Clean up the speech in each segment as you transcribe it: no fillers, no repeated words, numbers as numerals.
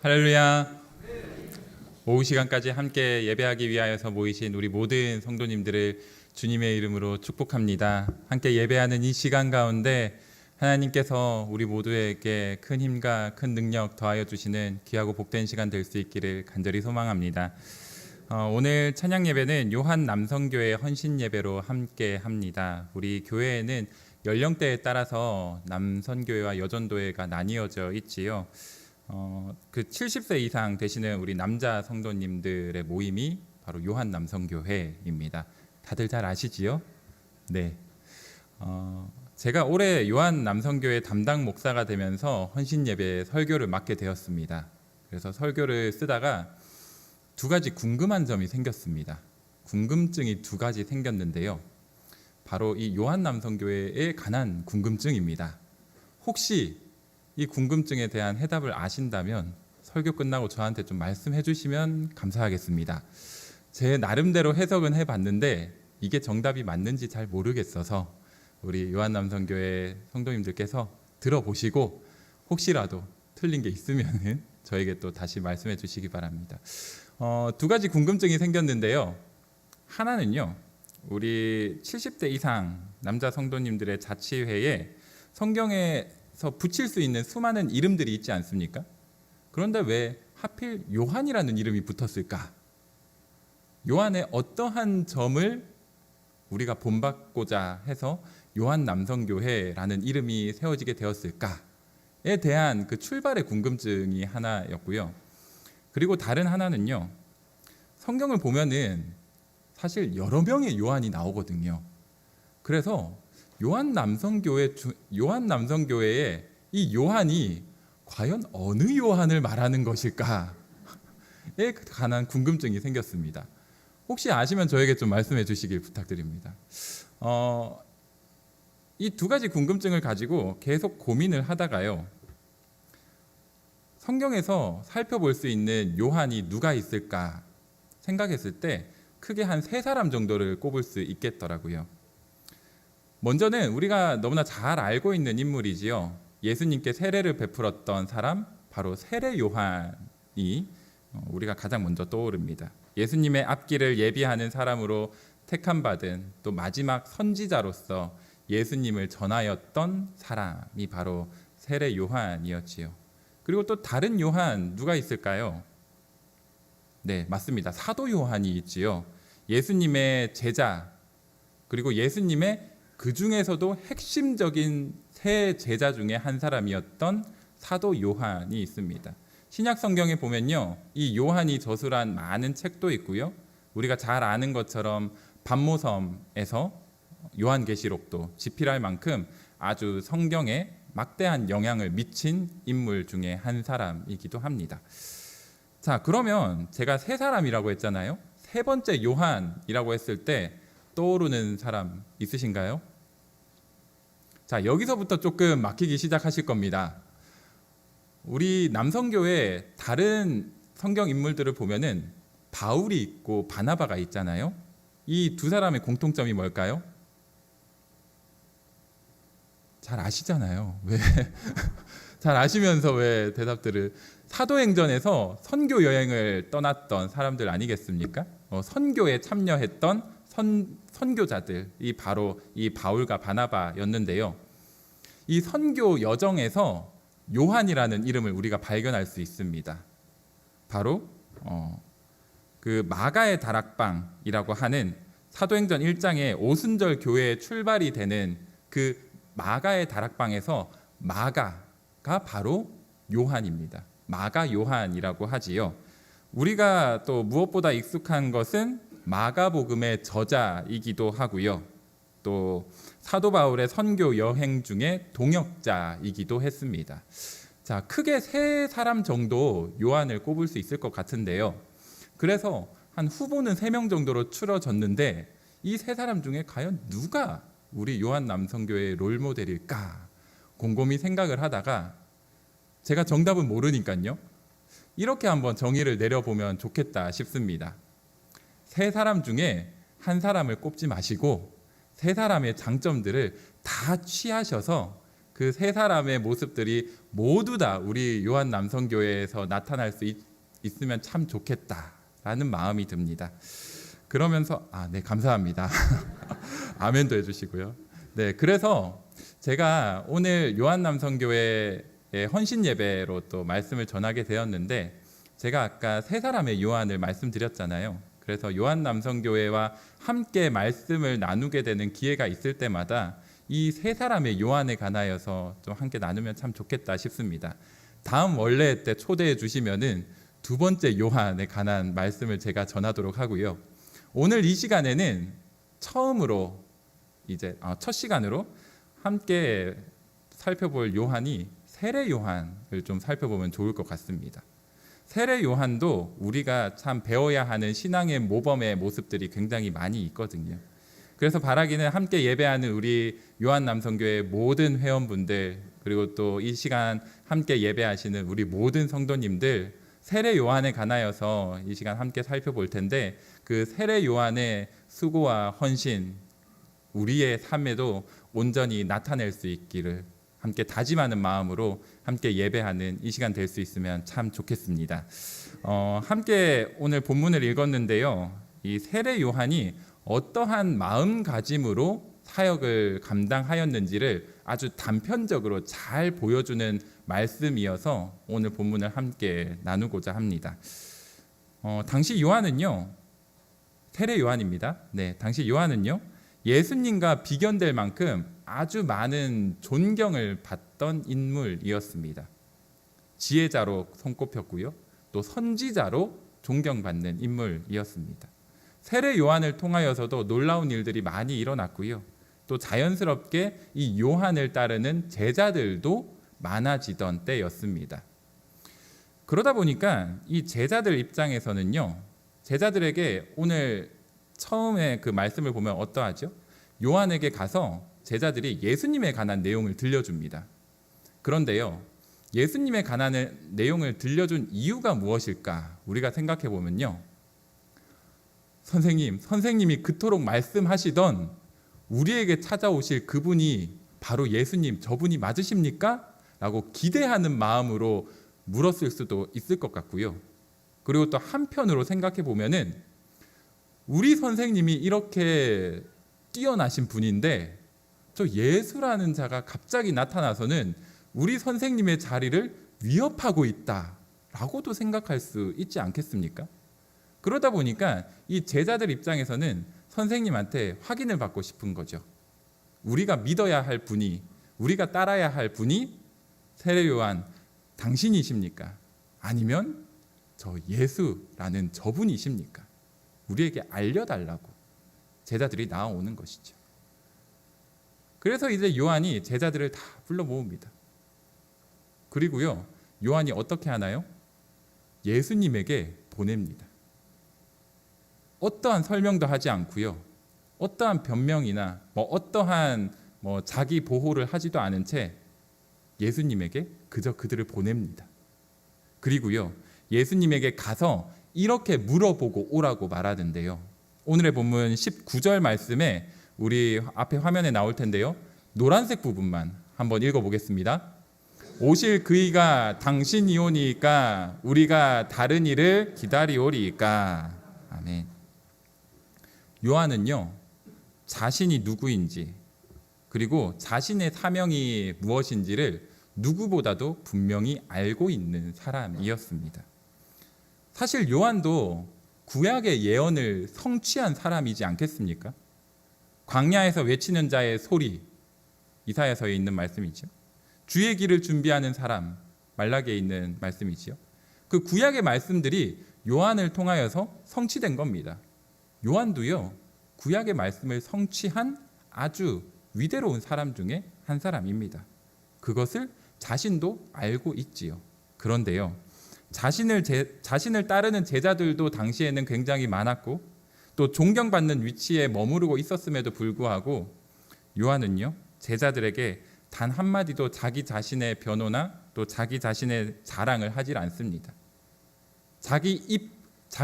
할렐루야. 오후 시간까지 함께 예배하기 위하여서 모이신 우리 모든 성도님들을 주님의 이름으로 축복합니다. 함께 예배하는 이 시간 가운데 하나님께서 우리 모두에게 큰 힘과 큰 능력 더하여 주시는 귀하고 복된 시간 될 수 있기를 간절히 소망합니다. 오늘 찬양 예배는 요한 남성교회 헌신 예배로 함께 합니다. 우리 교회에는 연령대에 따라서 남선교회와 여전도회가 나뉘어져 있지요. 그 70세 이상 되시는 우리 남자 성도님들의 모임이 바로 요한 남성교회입니다. 다들 잘 아시지요? 네. 제가 올해 요한 남성교회 담당 목사가 되면서 헌신 예배 설교를 맡게 되었습니다. 그래서 설교를 쓰다가 두 가지 궁금한 점이 생겼습니다. 궁금증이 두 가지 생겼는데요. 바로 이 요한 남성교회에 관한 궁금증입니다. 혹시 이 궁금증에 대한 해답을 아신다면 설교 끝나고 저한테 좀 말씀해 주시면 감사하겠습니다. 제 나름대로 해석은 해봤는데 이게 정답이 맞는지 잘 모르겠어서 우리 요한남성교회 성도님들께서 들어보시고 혹시라도 틀린 게 있으면 저에게 또 다시 말씀해 주시기 바랍니다. 두 가지 궁금증이 생겼는데요. 하나는요, 우리 70대 이상 남자 성도님들의 자치회에 성경에 붙일 수 있는 수많은 이름들이 있지 않습니까? 그런데 왜 하필 요한이라는 이름이 붙었을까? 요한의 어떠한 점을 우리가 본받고자 해서 요한 남성교회라는 이름이 세워지게 되었을까에 대한 그 출발의 궁금증이 하나였고요. 그리고 다른 하나는요, 성경을 보면은 사실 여러 명의 요한이 나오거든요. 그래서 요한 남성교회의 이 요한이 과연 어느 요한을 말하는 것일까에 관한 궁금증이 생겼습니다. 혹시 아시면 저에게 좀 말씀해 주시길 부탁드립니다. 이 두 가지 궁금증을 가지고 계속 고민을 하다가요, 성경에서 살펴볼 수 있는 요한이 누가 있을까 생각했을 때 크게 한 세 사람 정도를 꼽을 수 있겠더라고요. 먼저는 우리가 너무나 잘 알고 있는 인물이지요. 예수님께 세례를 베풀었던 사람, 바로 세례 요한이 우리가 가장 먼저 떠오릅니다. 예수님의 앞길을 예비하는 사람으로 택함받은 또 마지막 선지자로서 예수님을 전하였던 사람이 바로 세례 요한이었지요. 그리고 또 다른 요한 누가 있을까요? 네, 맞습니다. 사도 요한이 있지요. 예수님의 제자, 그리고 예수님의 그 중에서도 핵심적인 세 제자 중에 한 사람이었던 사도 요한이 있습니다. 신약 성경에 보면요, 이 요한이 저술한 많은 책도 있고요, 우리가 잘 아는 것처럼 반모섬에서 요한계시록도 집필할 만큼 아주 성경에 막대한 영향을 미친 인물 중에 한 사람이기도 합니다. 자, 그러면 제가 세 사람이라고 했잖아요. 세 번째 요한이라고 했을 때 떠오르는 사람 있으신가요? 자, 여기서부터 조금 막히기 시작하실 겁니다. 우리 남성교회 다른 성경 인물들을 보면은 바울이 있고 바나바가 있잖아요. 이 두 사람의 공통점이 뭘까요? 잘 아시잖아요. 왜? 잘 아시면서 왜 대답들을, 사도행전에서 선교 여행을 떠났던 사람들 아니겠습니까? 선교에 참여했던 선교자들이 바로 이 바울과 바나바였는데요. 이 선교 여정에서 요한이라는 이름을 우리가 발견할 수 있습니다. 바로 그 마가의 다락방이라고 하는 사도행전 1장의 오순절 교회의 출발이 되는 그 마가의 다락방에서 마가가 바로 요한입니다. 마가 요한이라고 하지요. 우리가 또 무엇보다 익숙한 것은 마가복음의 저자이기도 하고요. 또 사도 바울의 선교 여행 중에 동역자이기도 했습니다. 자, 크게 세 사람 정도 요한을 꼽을 수 있을 것 같은데요. 그래서 한 후보는 3명 정도로 추려졌는데 이 세 사람 중에 과연 누가 우리 요한 남성교회의 롤모델일까 곰곰이 생각을 하다가 제가 정답은 모르니까요, 이렇게 한번 정의를 내려보면 좋겠다 싶습니다. 세 사람 중에 한 사람을 꼽지 마시고 세 사람의 장점들을 다 취하셔서 그 세 사람의 모습들이 모두 다 우리 요한 남성교회에서 나타날 수 있으면 참 좋겠다라는 마음이 듭니다. 그러면서 네, 감사합니다. 아멘도 해주시고요. 네, 그래서 제가 오늘 요한 남성교회의 헌신 예배로 또 말씀을 전하게 되었는데, 제가 아까 세 사람의 요한을 말씀드렸잖아요. 그래서 요한 남성교회와 함께 말씀을 나누게 되는 기회가 있을 때마다 이 세 사람의 요한에 관하여서 좀 함께 나누면 참 좋겠다 싶습니다. 다음 원래 때 초대해 주시면은 두 번째 요한에 관한 말씀을 제가 전하도록 하고요. 오늘 이 시간에는 처음으로 이제 첫 시간으로 함께 살펴볼 요한이 세례 요한을 좀 살펴보면 좋을 것 같습니다. 세례 요한도 우리가 참 배워야 하는 신앙의 모범의 모습들이 굉장히 많이 있거든요. 그래서 바라기는 함께 예배하는 우리 요한 남성교회 모든 회원분들, 그리고 또 이 시간 함께 예배하시는 우리 모든 성도님들, 세례 요한에 관하여서 이 시간 함께 살펴볼 텐데, 그 세례 요한의 수고와 헌신, 우리의 삶에도 온전히 나타낼 수 있기를 함께 다짐하는 마음으로 함께 예배하는 이 시간 될 수 있으면 참 좋겠습니다. 함께 오늘 본문을 읽었는데요. 이 세례 요한이 어떠한 마음가짐으로 사역을 감당하였는지를 아주 단편적으로 잘 보여주는 말씀이어서 오늘 본문을 함께 나누고자 합니다. 당시 요한은요, 세례 요한입니다. 네, 당시 요한은요, 예수님과 비견될 만큼 아주 많은 존경을 받던 인물이었습니다. 지혜자로 손꼽혔고요, 또 선지자로 존경받는 인물이었습니다. 세례 요한을 통하여서도 놀라운 일들이 많이 일어났고요, 또 자연스럽게 이 요한을 따르는 제자들도 많아지던 때였습니다. 그러다 보니까 이 제자들 입장에서는요, 제자들에게 오늘 처음에 그 말씀을 보면 어떠하죠? 요한에게 가서 제자들이 예수님에 관한 내용을 들려줍니다. 그런데요, 예수님에 관한 내용을 들려준 이유가 무엇일까? 우리가 생각해 보면요, 선생님이 그토록 말씀하시던 우리에게 찾아오실 그분이 바로 예수님, 저분이 맞으십니까? 라고 기대하는 마음으로 물었을 수도 있을 것 같고요. 그리고 또 한편으로 생각해 보면은 우리 선생님이 이렇게 뛰어나신 분인데 저 예수라는 자가 갑자기 나타나서는 우리 선생님의 자리를 위협하고 있다라고도 생각할 수 있지 않겠습니까? 그러다 보니까 이 제자들 입장에서는 선생님한테 확인을 받고 싶은 거죠. 우리가 믿어야 할 분이, 우리가 따라야 할 분이 세례 요한 당신이십니까? 아니면 저 예수라는 저분이십니까? 우리에게 알려달라고 제자들이 나아오는 것이죠. 그래서 이제 요한이 제자들을 다 불러 모읍니다. 그리고요, 요한이 어떻게 하나요? 예수님에게 보냅니다. 어떠한 설명도 하지 않고요, 어떠한 변명이나 어떠한 자기 보호를 하지도 않은 채 예수님에게 그저 그들을 보냅니다. 그리고요, 예수님에게 가서 이렇게 물어보고 오라고 말하는데요. 오늘의 본문 19절 말씀에 우리 앞에 화면에 나올 텐데요, 노란색 부분만 한번 읽어보겠습니다. 오실 그이가 당신이오니까 우리가 다른 이를 기다리오리이까. 아멘. 요한은요, 자신이 누구인지 그리고 자신의 사명이 무엇인지를 누구보다도 분명히 알고 있는 사람이었습니다. 사실 요한도 구약의 예언을 성취한 사람이지 않겠습니까? 광야에서 외치는 자의 소리, 이사야서에 있는 말씀이죠. 주의 길을 준비하는 사람, 말라기에 있는 말씀이지요. 그 구약의 말씀들이 요한을 통하여서 성취된 겁니다. 요한도요, 구약의 말씀을 성취한 아주 위대로운 사람 중에 한 사람입니다. 그것을 자신도 알고 있지요. 그런데요, 자신을 따르는 제자들도 당시에는 굉장히 많았고 또 존경받는 위치에 머무르고 있었음에도 불구하고 요한은요, 제자들에게 단 한마디도 자기 자신의 변호나 또 자기 자신의 자랑을 하질 않습니다. 자기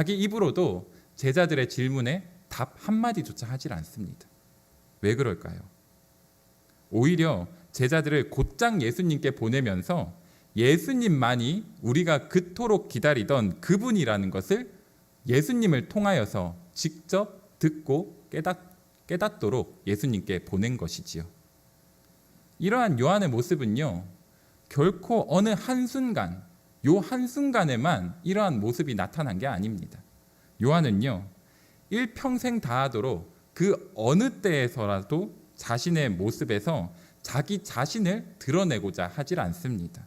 입으로도 제자들의 질문에 답 한마디조차 하질 않습니다. 왜 그럴까요? 오히려 제자들을 곧장 예수님께 보내면서 예수님만이 우리가 그토록 기다리던 그분이라는 것을 예수님을 통하여서 직접 듣고 깨닫도록 예수님께 보낸 것이지요. 이러한 요한의 모습은요, 결코 어느 한순간, 요 한순간에만 이러한 모습이 나타난 게 아닙니다. 요한은요, 일평생 다하도록 그 어느 때에서라도 자신의 모습에서 자기 자신을 드러내고자 하질 않습니다.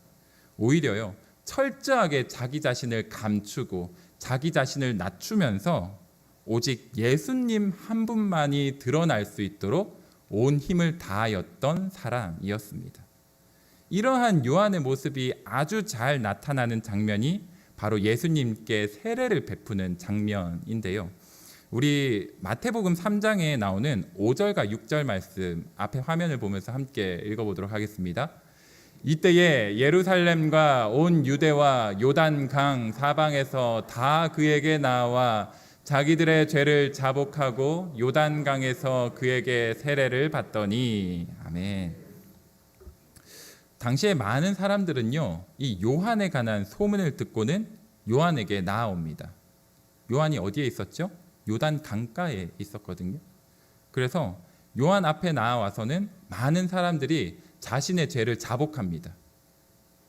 오히려요, 철저하게 자기 자신을 감추고 자기 자신을 낮추면서 오직 예수님 한 분만이 드러날 수 있도록 온 힘을 다하였던 사람이었습니다. 이러한 요한의 모습이 아주 잘 나타나는 장면이 바로 예수님께 세례를 베푸는 장면인데요. 우리 마태복음 3장에 나오는 5절과 6절 말씀 앞에 화면을 보면서 함께 읽어보도록 하겠습니다. 이때에 예루살렘과 온 유대와 요단강 사방에서 다 그에게 나와 자기들의 죄를 자복하고 요단강에서 그에게 세례를 받더니. 아멘. 당시에 많은 사람들은요, 이 요한에 관한 소문을 듣고는 요한에게 나아옵니다. 요한이 어디에 있었죠? 요단 강가에 있었거든요. 그래서 요한 앞에 나와서는 많은 사람들이 자신의 죄를 자복합니다.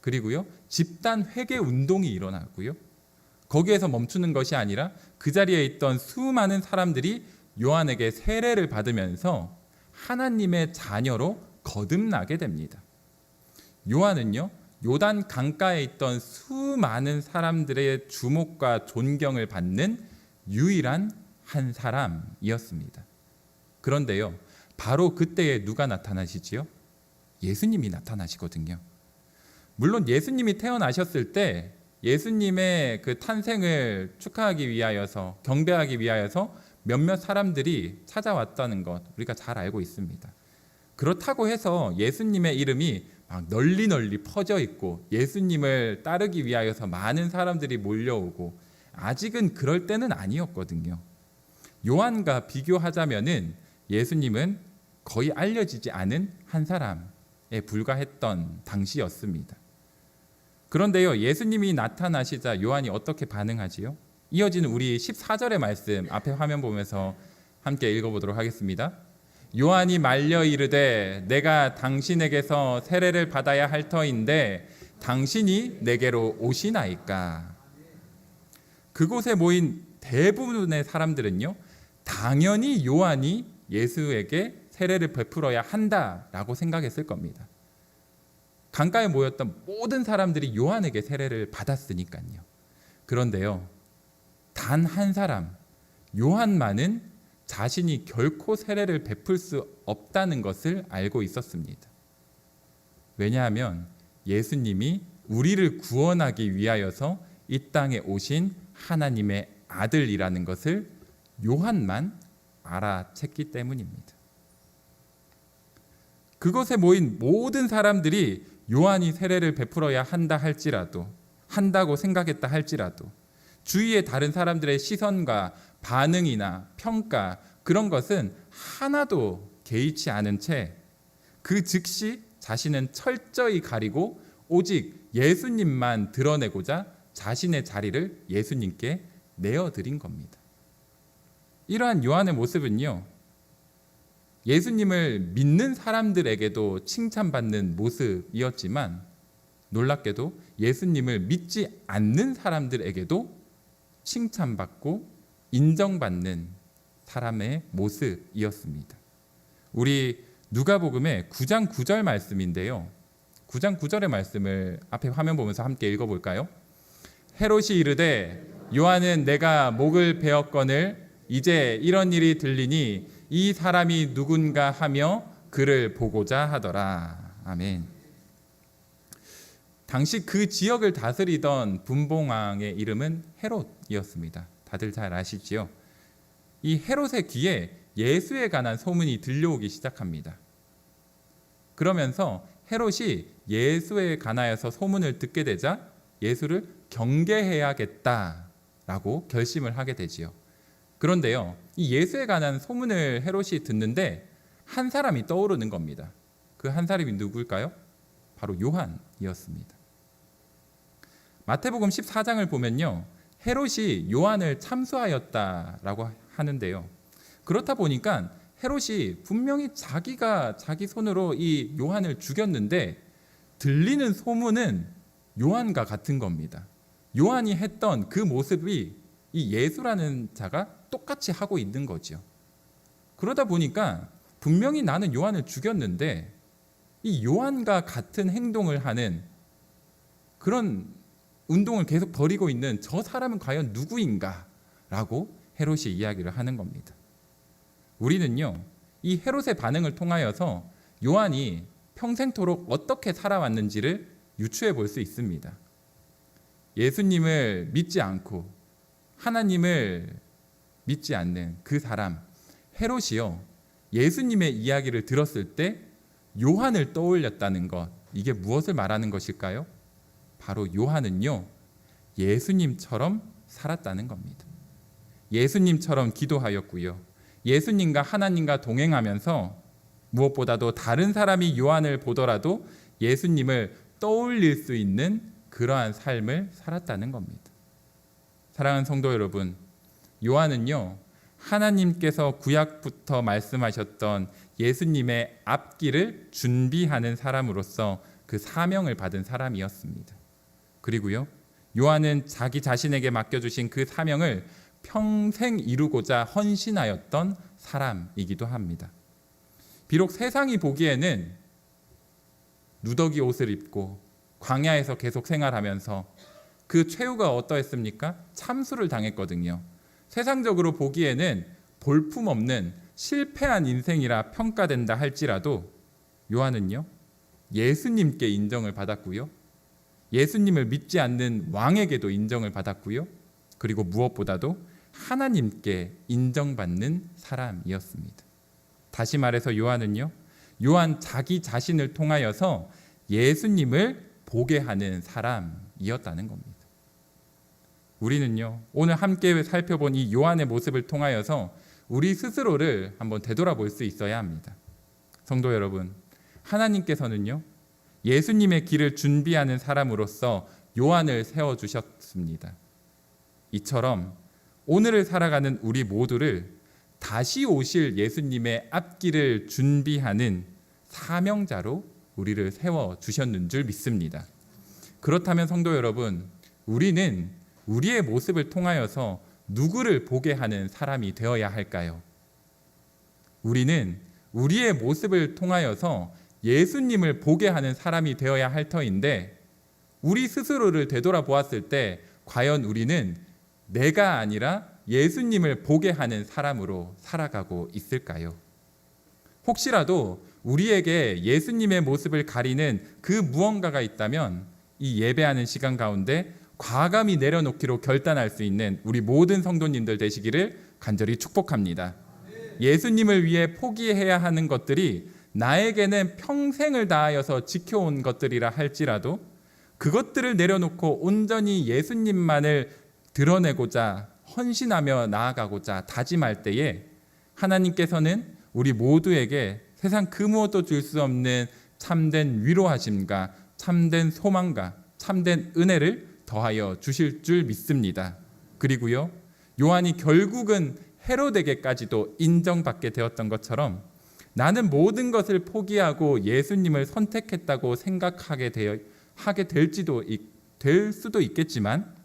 그리고요, 집단 회개 운동이 일어나고요, 거기에서 멈추는 것이 아니라 그 자리에 있던 수많은 사람들이 요한에게 세례를 받으면서 하나님의 자녀로 거듭나게 됩니다. 요한은요, 요단 강가에 있던 수많은 사람들의 주목과 존경을 받는 유일한 한 사람이었습니다. 그런데요, 바로 그때에 누가 나타나시지요? 예수님이 나타나시거든요. 물론 예수님이 태어나셨을 때 예수님의 그 탄생을 축하하기 위하여서, 경배하기 위하여서 몇몇 사람들이 찾아왔다는 것 우리가 잘 알고 있습니다. 그렇다고 해서 예수님의 이름이 막 널리 퍼져 있고 예수님을 따르기 위하여서 많은 사람들이 몰려오고, 아직은 그럴 때는 아니었거든요. 요한과 비교하자면은 예수님은 거의 알려지지 않은 한 사람에 불과했던 당시였습니다. 그런데요, 예수님이 나타나시자 요한이 어떻게 반응하지요? 이어지는 우리 14절의 말씀 앞에 화면 보면서 함께 읽어보도록 하겠습니다. 요한이 말려 이르되 내가 당신에게서 세례를 받아야 할 터인데 당신이 내게로 오시나이까. 그곳에 모인 대부분의 사람들은요, 당연히 요한이 예수에게 세례를 베풀어야 한다라고 생각했을 겁니다. 강가에 모였던 모든 사람들이 요한에게 세례를 받았으니까요. 그런데요, 단 한 사람, 요한만은 자신이 결코 세례를 베풀 수 없다는 것을 알고 있었습니다. 왜냐하면 예수님이 우리를 구원하기 위하여서 이 땅에 오신 하나님의 아들이라는 것을 요한만 알아챘기 때문입니다. 그곳에 모인 모든 사람들이 요한이 세례를 베풀어야 한다 할지라도, 한다고 생각했다 할지라도, 주위의 다른 사람들의 시선과 반응이나 평가, 그런 것은 하나도 개의치 않은 채 그 즉시 자신은 철저히 가리고 오직 예수님만 드러내고자 자신의 자리를 예수님께 내어드린 겁니다. 이러한 요한의 모습은요, 예수님을 믿는 사람들에게도 칭찬받는 모습이었지만 놀랍게도 예수님을 믿지 않는 사람들에게도 칭찬받고 인정받는 사람의 모습이었습니다. 우리 누가복음의 9장 9절 말씀인데요, 9장 9절의 말씀을 앞에 화면 보면서 함께 읽어볼까요? 헤롯이 이르되 요한은 내가 목을 베었거늘 이제 이런 일이 들리니 이 사람이 누군가 하며 그를 보고자 하더라. 아멘. 당시 그 지역을 다스리던 분봉왕의 이름은 헤롯이었습니다. 다들 잘 아시지요? 이 헤롯의 귀에 예수에 관한 소문이 들려오기 시작합니다. 그러면서 헤롯이 예수에 관하여서 소문을 듣게 되자 예수를 경계해야겠다라고 결심을 하게 되지요. 그런데요, 이 예수에 관한 소문을 헤롯이 듣는데 한 사람이 떠오르는 겁니다. 그 한 사람이 누구일까요? 바로 요한이었습니다. 마태복음 14장을 보면요, 헤롯이 요한을 참수하였다라고 하는데요. 그렇다 보니까 헤롯이 분명히 자기가 자기 손으로 이 요한을 죽였는데 들리는 소문은 요한과 같은 겁니다. 요한이 했던 그 모습이 이 예수라는 자가 똑같이 하고 있는 거죠. 그러다 보니까 분명히 나는 요한을 죽였는데 이 요한과 같은 행동을 하는 그런 운동을 계속 벌이고 있는 저 사람은 과연 누구인가? 라고 헤롯이 이야기를 하는 겁니다. 우리는요, 이 헤롯의 반응을 통하여서 요한이 평생토록 어떻게 살아왔는지를 유추해 볼 수 있습니다. 예수님을 믿지 않고 하나님을 믿지 않는 그 사람 헤롯이요, 예수님의 이야기를 들었을 때 요한을 떠올렸다는 것, 이게 무엇을 말하는 것일까요? 바로 요한은요, 예수님처럼 살았다는 겁니다. 예수님처럼 기도하였고요, 예수님과 하나님과 동행하면서 무엇보다도 다른 사람이 요한을 보더라도 예수님을 떠올릴 수 있는 그러한 삶을 살았다는 겁니다. 사랑하는 성도 여러분, 요한은요, 하나님께서 구약부터 말씀하셨던 예수님의 앞길을 준비하는 사람으로서 그 사명을 받은 사람이었습니다. 그리고요, 요한은 자기 자신에게 맡겨주신 그 사명을 평생 이루고자 헌신하였던 사람이기도 합니다. 비록 세상이 보기에는 누더기 옷을 입고 광야에서 계속 생활하면서 그 최후가 어떠했습니까? 참수를 당했거든요. 세상적으로 보기에는 볼품없는 실패한 인생이라 평가된다 할지라도 요한은요, 예수님께 인정을 받았고요, 예수님을 믿지 않는 왕에게도 인정을 받았고요, 그리고 무엇보다도 하나님께 인정받는 사람이었습니다. 다시 말해서 요한은요, 요한 자기 자신을 통하여서 예수님을 보게 하는 사람이었다는 겁니다. 우리는요, 오늘 함께 살펴본 이 요한의 모습을 통하여서 우리 스스로를 한번 되돌아볼 수 있어야 합니다. 성도 여러분, 하나님께서는요, 예수님의 길을 준비하는 사람으로서 요한을 세워주셨습니다. 이처럼 오늘을 살아가는 우리 모두를 다시 오실 예수님의 앞길을 준비하는 사명자로 우리를 세워주셨는 줄 믿습니다. 그렇다면 성도 여러분, 우리는 우리의 모습을 통하여서 누구를 보게 하는 사람이 되어야 할까요? 우리는 우리의 모습을 통하여서 예수님을 보게 하는 사람이 되어야 할 터인데, 우리 스스로를 되돌아보았을 때 과연 우리는 내가 아니라 예수님을 보게 하는 사람으로 살아가고 있을까요? 혹시라도 우리에게 예수님의 모습을 가리는 그 무언가가 있다면 이 예배하는 시간 가운데 과감히 내려놓기로 결단할 수 있는 우리 모든 성도님들 되시기를 간절히 축복합니다. 예수님을 위해 포기해야 하는 것들이 나에게는 평생을 다하여서 지켜온 것들이라 할지라도 그것들을 내려놓고 온전히 예수님만을 드러내고자 헌신하며 나아가고자 다짐할 때에 하나님께서는 우리 모두에게 세상 그 무엇도 줄 수 없는 참된 위로하심과 참된 소망과 참된 은혜를 더하여 주실 줄 믿습니다. 그리고요, 요한이 결국은 헤롯에게까지도 인정받게 되었던 것처럼 나는 모든 것을 포기하고 예수님을 선택했다고 생각하게 될 수도 있겠지만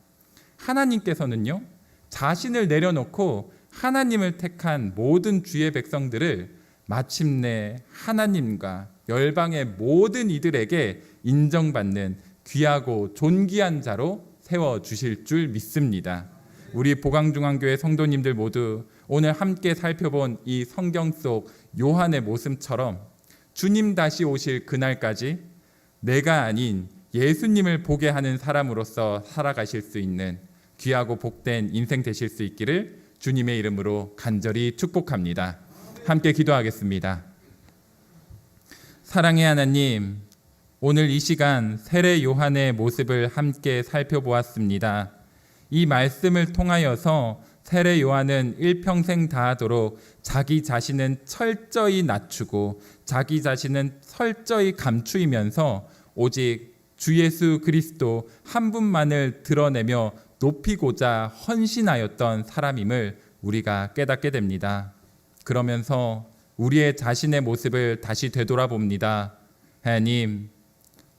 하나님께서는요, 자신을 내려놓고 하나님을 택한 모든 주의 백성들을 마침내 하나님과 열방의 모든 이들에게 인정받는 귀하고 존귀한 자로 세워주실 줄 믿습니다. 우리 보강중앙교회 성도님들 모두 오늘 함께 살펴본 이 성경 속 요한의 모습처럼 주님 다시 오실 그날까지 내가 아닌 예수님을 보게 하는 사람으로서 살아가실 수 있는 귀하고 복된 인생 되실 수 있기를 주님의 이름으로 간절히 축복합니다. 함께 기도하겠습니다. 사랑의 하나님, 오늘 이 시간 세례 요한의 모습을 함께 살펴보았습니다. 이 말씀을 통하여서 세례 요한은 일평생 다하도록 자기 자신은 철저히 낮추고 자기 자신은 철저히 감추이면서 오직 주 예수 그리스도 한 분만을 드러내며 높이고자 헌신하였던 사람임을 우리가 깨닫게 됩니다. 그러면서 우리의 자신의 모습을 다시 되돌아봅니다. 하나님,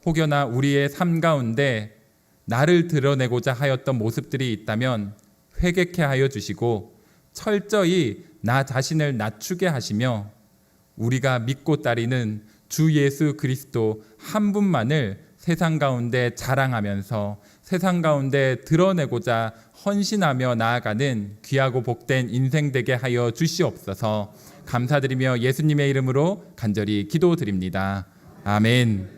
혹여나 우리의 삶 가운데 나를 드러내고자 하였던 모습들이 있다면 회개케 하여 주시고 철저히 나 자신을 낮추게 하시며 우리가 믿고 따르는 주 예수 그리스도 한 분만을 세상 가운데 자랑하면서 세상 가운데 드러내고자 헌신하며 나아가는 귀하고 복된 인생 되게 하여 주시옵소서. 감사드리며 예수님의 이름으로 간절히 기도드립니다. 아멘.